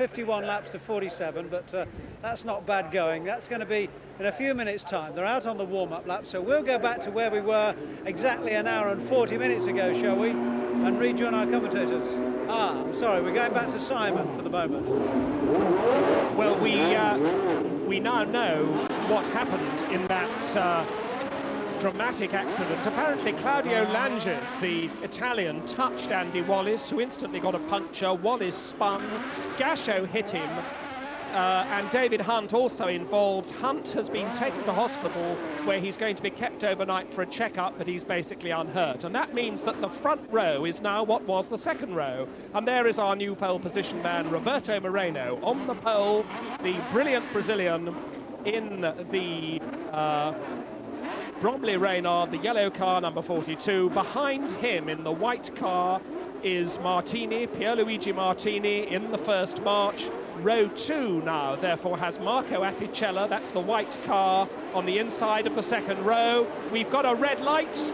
51 laps to 47, but that's not bad going. That's going to be in a few minutes' time. They're out on the warm-up lap, so we'll go back to where we were exactly an hour and 40 minutes ago, shall we? And rejoin our commentators. I'm sorry, we're going back to Simon for the moment. Well, we now know what happened in that dramatic accident. Apparently Claudio Langes, the Italian, touched Andy Wallace, who instantly got a puncture. Wallace spun, Gasho hit him, and David Hunt also involved. Hunt has been taken to hospital where he's going to be kept overnight for a checkup, but he's basically unhurt. And that means that the front row is now what was the second row. And there is our new pole position man, Roberto Moreno, on the pole, the brilliant Brazilian in the Bromley Reynard, the yellow car, number 42. Behind him in the white car is Martini, Pierluigi Martini, in the first march. Row 2 now, therefore, has Marco Apicella. That's the white car on the inside of the second row. We've got a red light.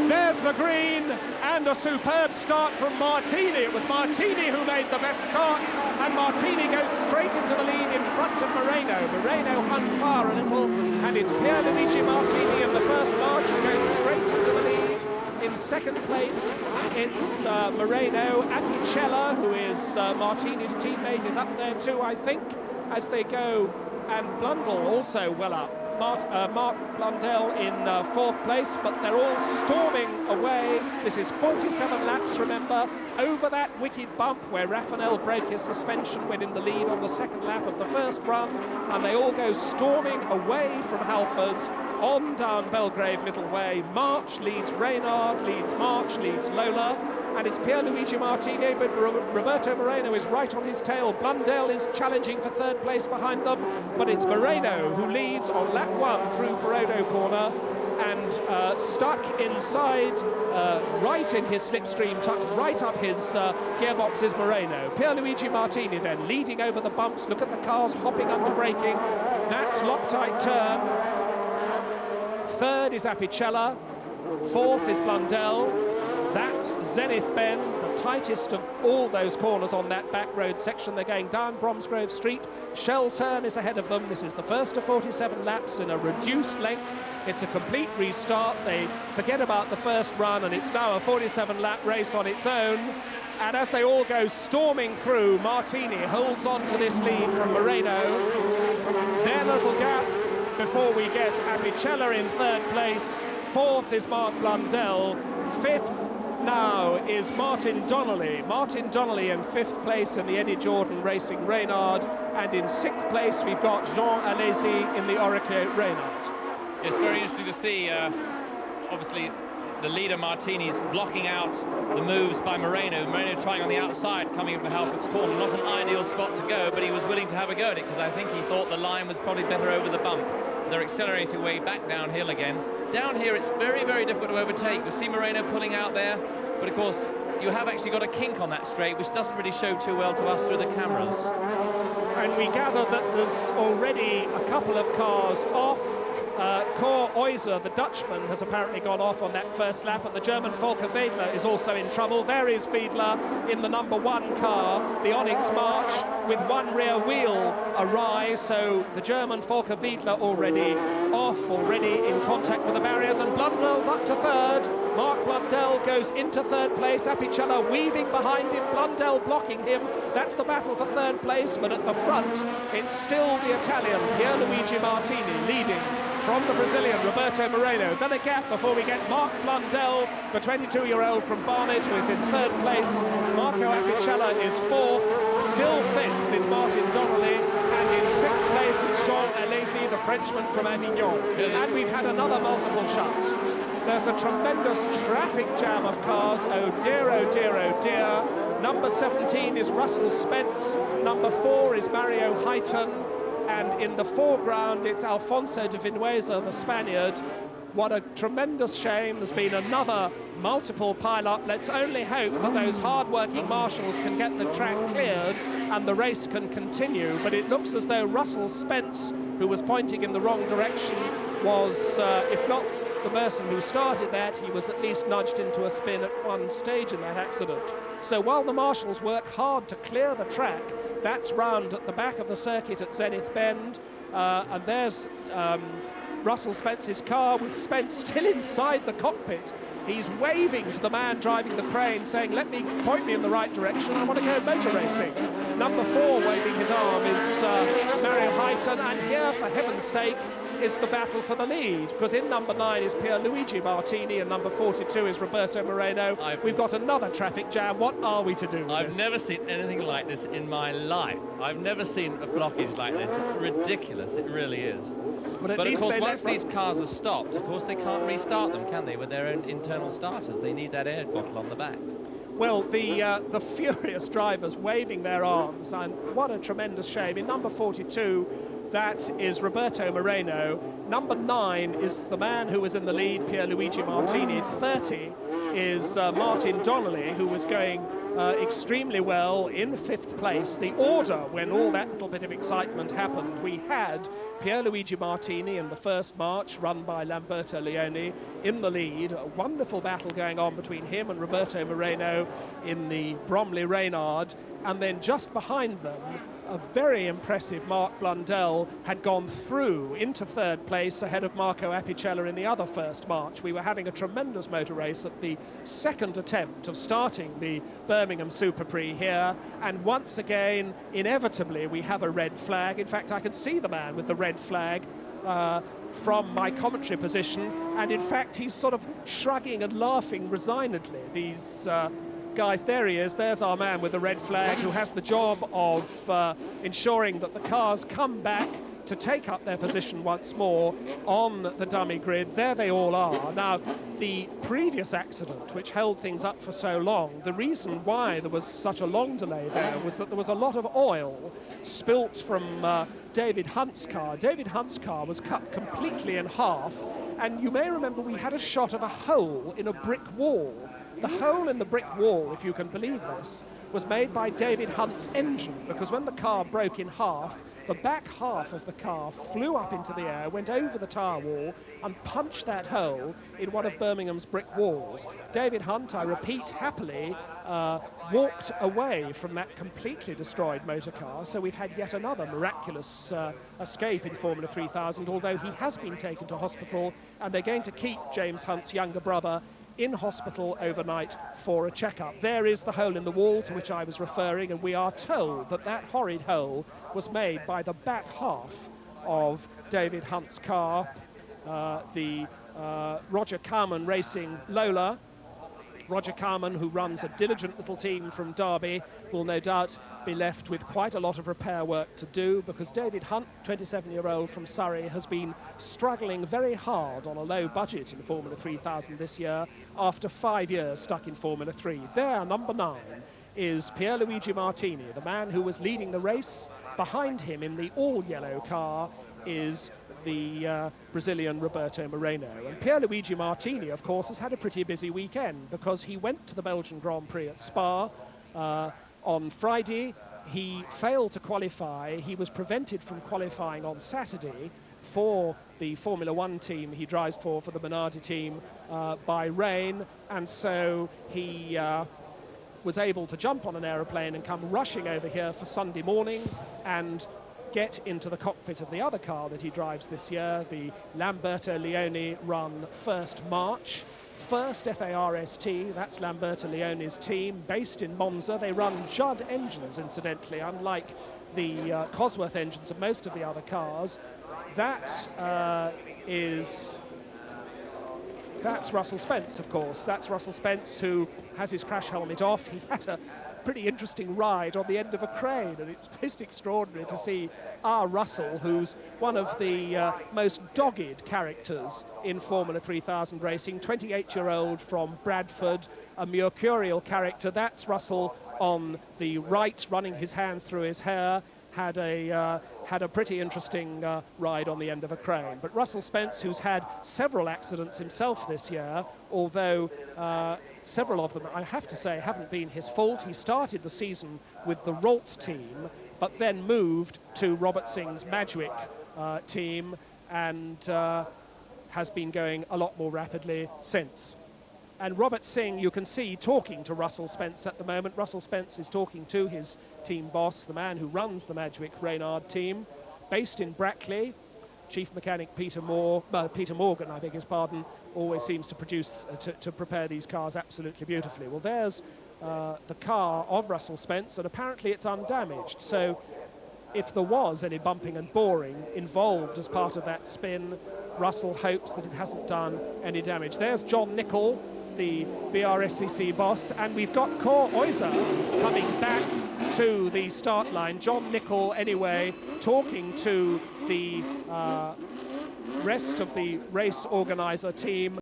There's the green, and a superb start from Martini. It was Martini who made the best start, and Martini goes straight into the lead in front of Moreno. Moreno hung far a little, and it's Pierluigi Martini in the first march who goes straight into the lead. In second place, it's Moreno. Apicella, who is Martini's teammate, is up there too, I think, as they go, and Blundell also well up. Mark Blundell in fourth place, but they're all storming away. This is 47 laps, remember, over that wicked bump where Raffanel broke his suspension when in the lead on the second lap of the first run, and they all go storming away from Halfords on down Belgrave Little Way. March leads Reynard, leads March, leads Lola, and it's Pierluigi Martini, but Roberto Moreno is right on his tail. Blundell is challenging for third place behind them, but it's Moreno who leads on lap 1 through Perodo Corner, and stuck inside, right in his slipstream, tucked right up his gearbox is Moreno. Pierluigi Martini then leading over the bumps. Look at the cars hopping under braking. That's Loctite turn. Third is Apicella. Fourth is Blundell. That's Zenith Bend, the tightest of all those corners on that back road section. They're going down Bromsgrove Street. Shell Turn is ahead of them. This is the first of 47 laps in a reduced length. It's a complete restart. They forget about the first run, and it's now a 47-lap race on its own. And as they all go storming through, Martini holds on to this lead from Moreno. Their little gap before we get Apicella in third place. Fourth is Mark Blundell. Fifth now is Martin Donnelly. Martin Donnelly in fifth place in the Eddie Jordan Racing Reynard, and in sixth place we've got Jean Alesi in the Orica Reynard. It's very interesting to see, obviously, the leader Martini's blocking out the moves by Moreno. Moreno trying on the outside, coming into Halford's corner. Not an ideal spot to go, but he was willing to have a go at it, because I think he thought the line was probably better over the bump. They're accelerating way back downhill again. Down here, it's very, very difficult to overtake. You see Moreno pulling out there, but of course, you have actually got a kink on that straight, which doesn't really show too well to us through the cameras. And we gather that there's already a couple of cars off. Cor Oyser, the Dutchman, has apparently gone off on that first lap, and the German Volker Weidler is also in trouble. There is Weidler in the number 1 car, the Onyx March, with one rear wheel awry, so the German Volker Weidler already off, already in contact with the barriers, and Blundell's up to third. Mark Blundell goes into third place. Apicella weaving behind him, Blundell blocking him. That's the battle for third place, but at the front, it's still the Italian, Pierluigi Martini, leading from the Brazilian, Roberto Moreno. Then a gap before we get Mark Blundell, the 22-year-old from Barnet, who is in third place. Marco Apicella is fourth. Still fifth is Martin Donnelly, and in sixth place is Jean Alesi, the Frenchman from Avignon. And we've had another multiple shot. There's a tremendous traffic jam of cars. Oh dear, oh dear, oh dear. Number 17 is Russell Spence. Number 4 is Mario Heighton. And in the foreground, it's Alfonso de Vinuesa, the Spaniard. What a tremendous shame. There's been another multiple pile-up. Let's only hope that those hard-working marshals can get the track cleared and the race can continue. But it looks as though Russell Spence, who was pointing in the wrong direction, was, if not the person who started that, he was at least nudged into a spin at one stage in that accident. So while the marshals work hard to clear the track, that's round at the back of the circuit at Zenith Bend, and there's Russell Spence's car with Spence still inside the cockpit. He's waving to the man driving the crane, saying, point me in the right direction, I want to go motor racing. Number 4 waving his arm is Mario Highton, and here, for heaven's sake, is the battle for the lead, because in number 9 is Pierluigi Martini and number 42 is Roberto Moreno. We've got another traffic jam. What are we to do with I've this? never seen anything like this in my life. I've never seen a blockage like this. It's ridiculous, it really is. But of course, once these cars are stopped, of course, they can't restart them, can they, with their own internal starters? They need that air bottle on the back. Well, the furious drivers waving their arms, and what a tremendous shame. In number 42, that is Roberto Moreno. Number 9 is the man who was in the lead, Pierluigi Martini. 30 is Martin Donnelly, who was going extremely well in 5th place. The order, when all that little bit of excitement happened, we had Pierluigi Martini in the first march, run by Lamberto Leone, in the lead. A wonderful battle going on between him and Roberto Moreno in the Bromley Reynard. And then just behind them, a very impressive Mark Blundell had gone through into 3rd place ahead of Marco Apicella in the other first march. We were having a tremendous motor race at the 2nd attempt of starting the Birmingham Superprix here, and once again, inevitably, we have a red flag. In fact, I can see the man with the red flag from my commentary position, and in fact, he's sort of shrugging and laughing resignedly. These guys, there he is, there's our man with the red flag, who has the job of ensuring that the cars come back to take up their position once more on the dummy grid. There they all are. Now, the previous accident, which held things up for so long, the reason why there was such a long delay there was that there was a lot of oil spilt from David Hunt's car. David Hunt's car was cut completely in half, and you may remember we had a shot of a hole in a brick wall. The hole in the brick wall, if you can believe this, was made by David Hunt's engine, because when the car broke in half, the back half of the car flew up into the air, went over the tyre wall, and punched that hole in one of Birmingham's brick walls. David Hunt, I repeat, happily walked away from that completely destroyed motor car, so we've had yet another miraculous escape in Formula 3000, although he has been taken to hospital, and they're going to keep James Hunt's younger brother in hospital overnight for a checkup. There is the hole in the wall to which I was referring, and we are told that that horrid hole was made by the back half of David Hunt's car, the Roger Carman Racing Lola. Roger Carman, who runs a diligent little team from Derby, will no doubt be left with quite a lot of repair work to do, because David Hunt, 27-year-old from Surrey, has been struggling very hard on a low budget in Formula 3000 this year after 5 years stuck in Formula 3. There, number 9, is Pierluigi Martini, the man who was leading the race. Behind him in the all-yellow car is the Brazilian Roberto Moreno. And Pierluigi Martini, of course, has had a pretty busy weekend, because he went to the Belgian Grand Prix at Spa on Friday. He failed to qualify. He was prevented from qualifying on Saturday for the Formula 1 team he drives for the Minardi team, by rain, and so he was able to jump on an aeroplane and come rushing over here for Sunday morning and get into the cockpit of the other car that he drives this year, the Lamberto Leone run First March. First FARST, that's Lamberto Leone's team, based in Monza. They run Judd engines, incidentally, unlike the Cosworth engines of most of the other cars. That's Russell Spence, of course. That's Russell Spence, who has his crash helmet off. He had a pretty interesting ride on the end of a crane, and it's most extraordinary to see our Russell, who's one of the most dogged characters in Formula 3000 racing, 28-year-old from Bradford, a mercurial character. That's Russell on the right, running his hands through his hair. Had a pretty interesting ride on the end of a crane. But Russell Spence, who's had several accidents himself this year, although several of them, I have to say, haven't been his fault. He started the season with the Roltz team, but then moved to Robert Singh's Madgwick team, and has been going a lot more rapidly since. And Robert Singh, you can see, talking to Russell Spence at the moment. Russell Spence is talking to his team boss, the man who runs the Madgwick Reynard team, based in Brackley. Chief mechanic Peter Morgan, I beg his pardon, always seems to produce, to prepare these cars absolutely beautifully. Well, there's the car of Russell Spence, and apparently it's undamaged. So if there was any bumping and boring involved as part of that spin, Russell hopes that it hasn't done any damage. There's John Nicol, the BRSCC boss, and we've got Cor Oyser coming back to the start line. John Nicol, anyway, talking to the rest of the race organizer team.